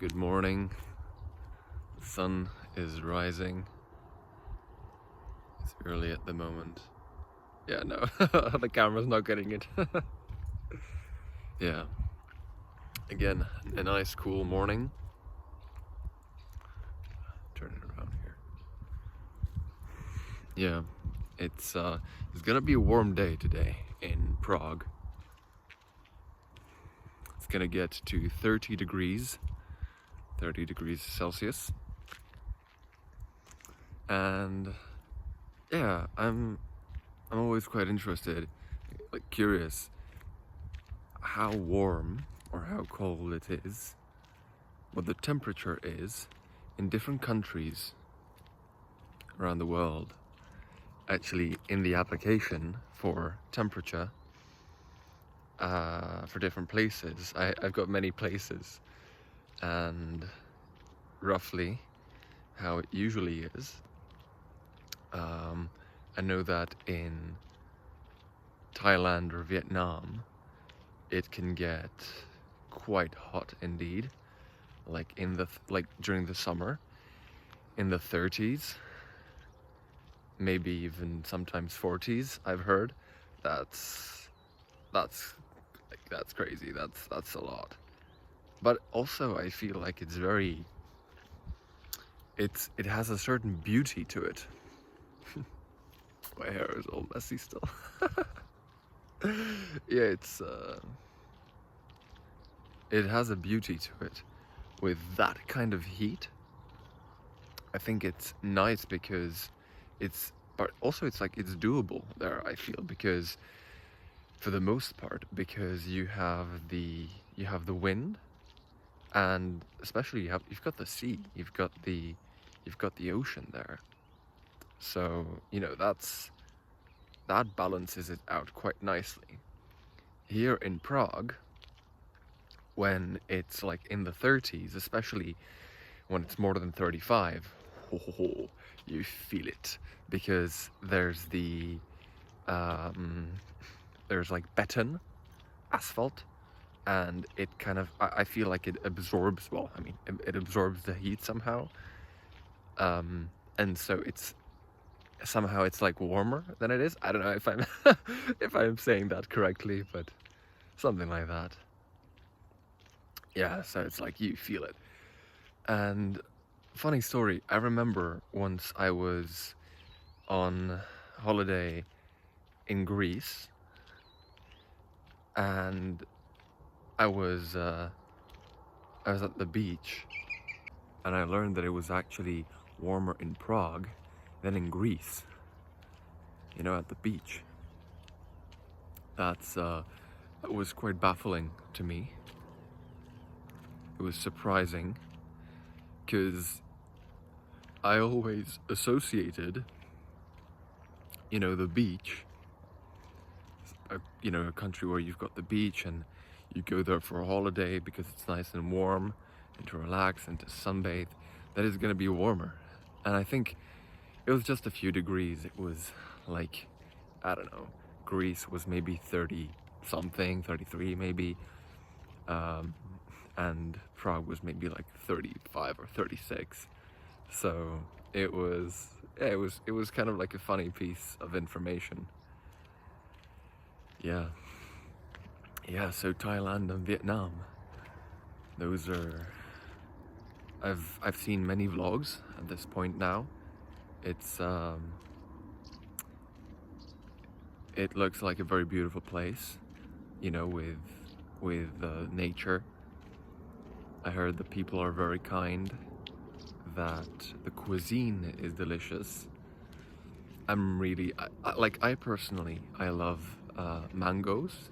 Good morning. The sun is rising. It's early at the moment. Yeah, no, the camera's not getting it. Yeah. Again, a nice cool morning. Turn it around here. Yeah, it's gonna be a warm day today in Prague. It's gonna get to 30 degrees Celsius. And yeah, I'm always quite interested, like curious, how warm or how cold it is, what the temperature is in different countries around the world. Actually, in the application for temperature for different places, I've got many places, and roughly how it usually is. I know that in Thailand or Vietnam, it can get quite hot indeed, like during the summer, in the 30s, maybe even sometimes 40s. I've heard. That's crazy. That's a lot. But also, I feel like it has a certain beauty to it. My hair is all messy still. Yeah, it has a beauty to it. With that kind of heat, I think it's nice because but also it's like it's doable there, I feel, because for the most part, because you have the wind, and especially you've got the sea, you've got the ocean there. So, that balances it out quite nicely. Here in Prague, when it's like in the 30s, especially when it's more than 35, you feel it, because there's like beton, asphalt, and it kind of, I feel like it absorbs, well, I mean, it absorbs the heat somehow. And so somehow it's like warmer than it is. I don't know if I'm if I'm saying that correctly, but something like that. Yeah, so it's like you feel it. And funny story, I remember once I was on holiday in Greece, and I was at the beach, and I learned that it was actually warmer in Prague than in Greece. At the beach. That was quite baffling to me. It was surprising, because I always associated, the beach, a country where you've got the beach and you go there for a holiday because it's nice and warm, and to relax and to sunbathe, that is going to be warmer. And I think it was just a few degrees. It was like, I don't know, Greece was maybe 30 something, 33 maybe, and Prague was maybe like 35 or 36. So it was, yeah, it was kind of like a funny piece of information. Yeah. Yeah, so Thailand and Vietnam, those are, I've seen many vlogs at this point now. It's it looks like a very beautiful place, with nature. I heard the people are very kind, that the cuisine is delicious. I personally, I love mangoes,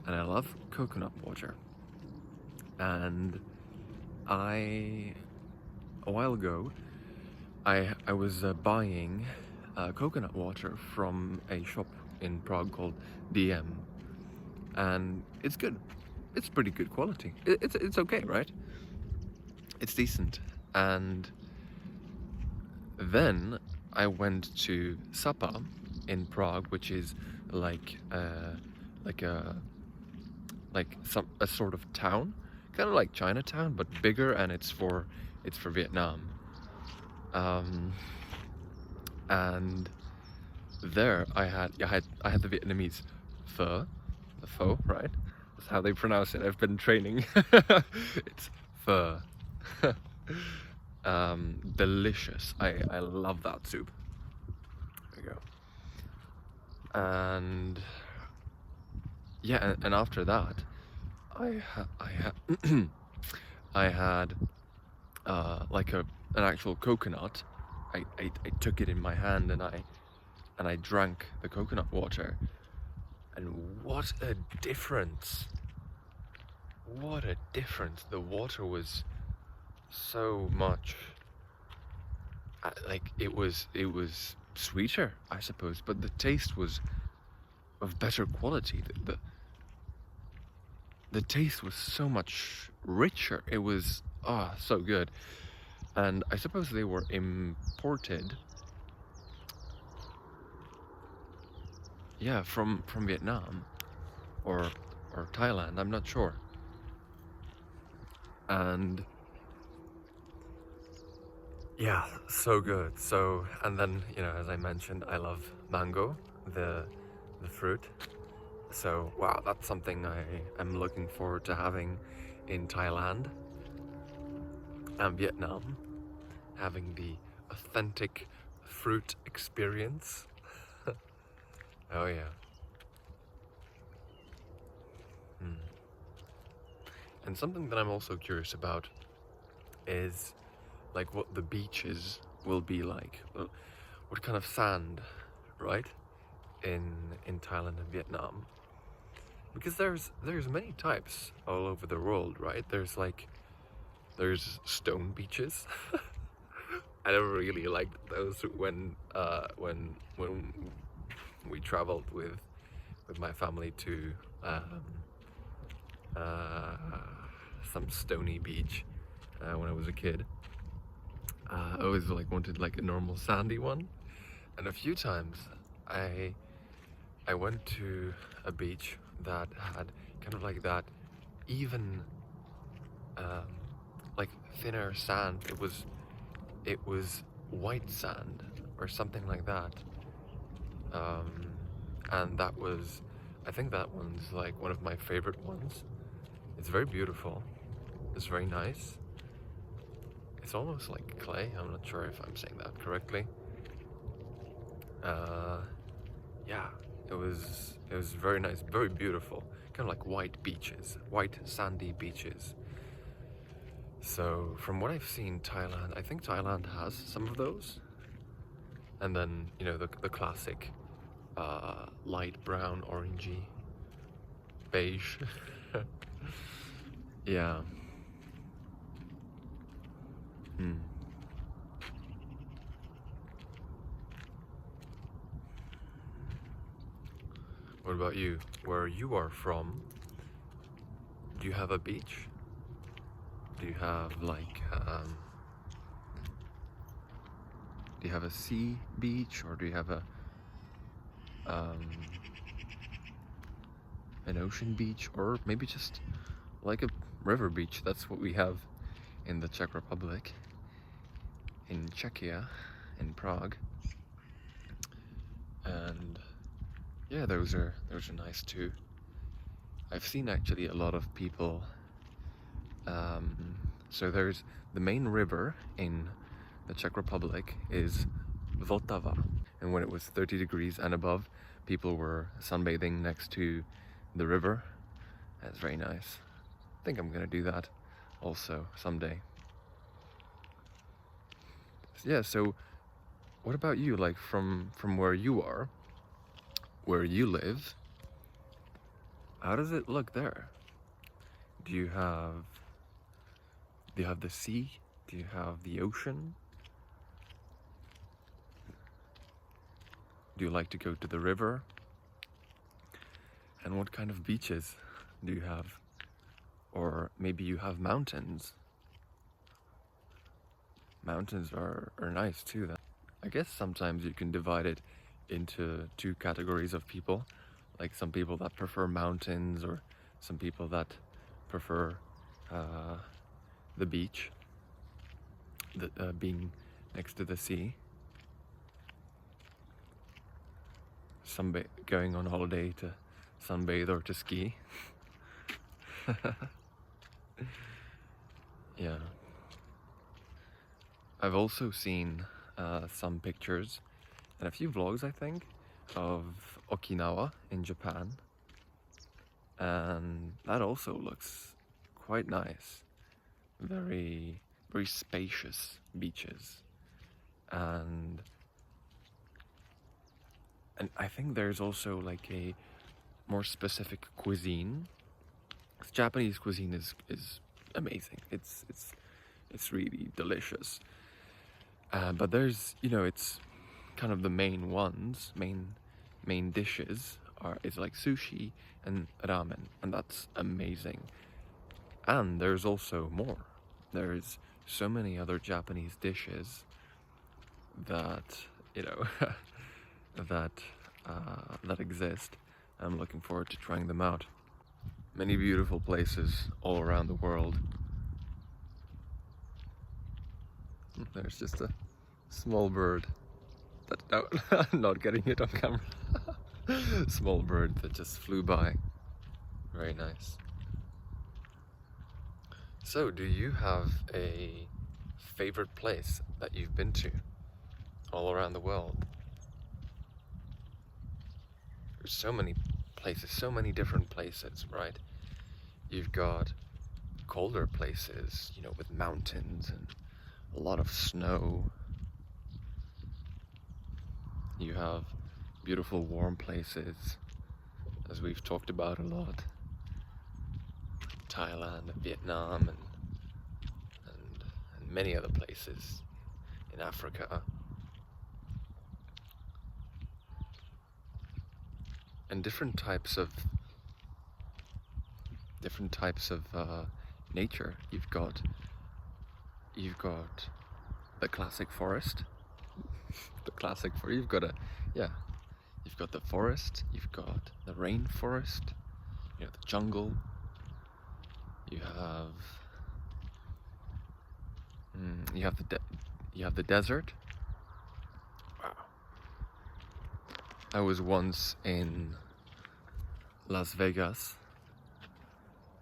and I love coconut water. And a while ago, I was buying coconut water from a shop in Prague called DM, and it's good. It's pretty good quality. It's okay, right? It's decent. And then I went to Sapa in Prague, which is like a sort of town kind of like Chinatown, but bigger, and it's for Vietnam. Um, and there I had the Vietnamese pho, the pho, right? That's how they pronounce it. I've been training. It's pho. Delicious. I love that soup. There you go. And yeah, and after that, I had like an actual coconut. I took it in my hand and I drank the coconut water, and what a difference! What a difference! The water was so much like it was sweeter, I suppose, but the taste was of better quality. The taste was so much richer. It was so good. And I suppose they were imported, yeah, from Vietnam or Thailand, I'm not sure. And yeah, so good. So, and then, you know, as I mentioned, I love mango, the fruit. So wow, that's something I am looking forward to having in Thailand and Vietnam, having the authentic fruit experience. Oh yeah. And something that I'm also curious about is like what the beaches will be like. What kind of sand, right? In Thailand and Vietnam. Because there's many types all over the world, right? There's stone beaches. I never really liked those when we traveled with my family to some stony beach when I was a kid. I always like wanted like a normal sandy one, and a few times I went to a beach that had kind of like that even like thinner sand. It was white sand or something like that, and that was, I think that one's like one of my favorite ones. It's very beautiful. It's very nice. It's almost like clay. I'm not sure if I'm saying that correctly. Yeah, it was very nice, very beautiful. Kind of like white beaches, white sandy beaches. So from what I've seen, Thailand, I think Thailand has some of those. And then, you know, the classic light brown, orangey, beige. Yeah. What about you? Where you are from, do you have a beach? Do you have like, do you have a sea beach, or do you have a an ocean beach, or maybe just like a river beach? That's what we have in the Czech Republic, in Czechia, in Prague. And yeah, those are nice too. I've seen actually a lot of people. So there's the main river in the Czech Republic is Vltava, and when it was 30 degrees and above, people were sunbathing next to the river. That's very nice. I think I'm gonna do that also someday. Yeah, so what about you? Like from where you are, where you live, how does it look there? Do you have the sea? Do you have the ocean? Do you like to go to the river? And what kind of beaches do you have? Or maybe you have mountains. Mountains are nice too. I guess sometimes you can divide it into two categories of people. Like some people that prefer mountains, or some people that prefer the beach, being next to the sea, going on holiday to sunbathe or to ski. Yeah. I've also seen some pictures and a few vlogs, I think, of Okinawa in Japan, and that also looks quite nice. Very, very spacious beaches, and I think there's also like a more specific cuisine. Japanese cuisine is amazing. It's really delicious. But there's, it's kind of the main ones, main dishes is like sushi and ramen, and that's amazing. And there's also more. There's so many other Japanese dishes that, that exist. I'm looking forward to trying them out. Many beautiful places all around the world. There's just a small bird that, no, I'm not getting it on camera. Small bird that just flew by. Very nice. So, do you have a favorite place that you've been to all around the world? There's so many places, so many different places, right? You've got colder places, with mountains and a lot of snow. You have beautiful warm places, as we've talked about a lot. Thailand and Vietnam and many other places in Africa. And different types of nature. You've got the classic forest. You've got the forest, you've got the rainforest, the jungle, you have the desert. Wow. I was once in Las Vegas,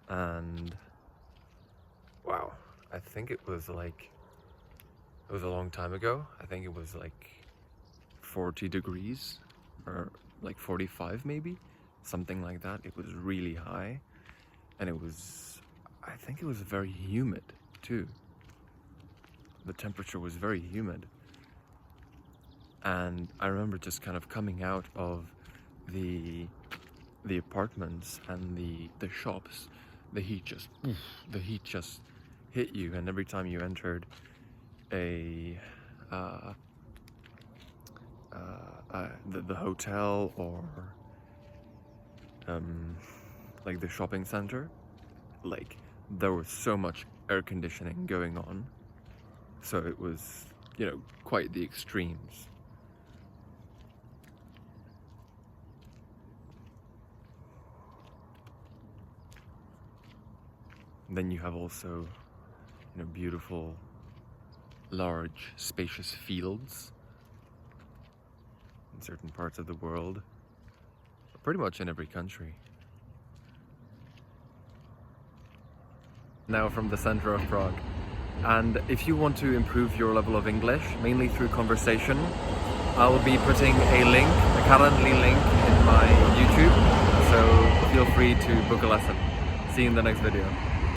and wow, I think it was a long time ago. I think it was like 40 degrees or like 45 maybe, something like that. It was really high, and I think it was very humid too. The temperature was very humid, and I remember just kind of coming out of the apartments and the shops. The heat just hit you, and every time you entered the hotel or like the shopping center, like there was so much air conditioning going on, so it was quite the extremes. Then you have also beautiful, large, spacious fields in certain parts of the world, pretty much in every country. Now from the center of Prague. And if you want to improve your level of English, mainly through conversation, I will be putting a Calendly link in my YouTube, so feel free to book a lesson. See you in the next video.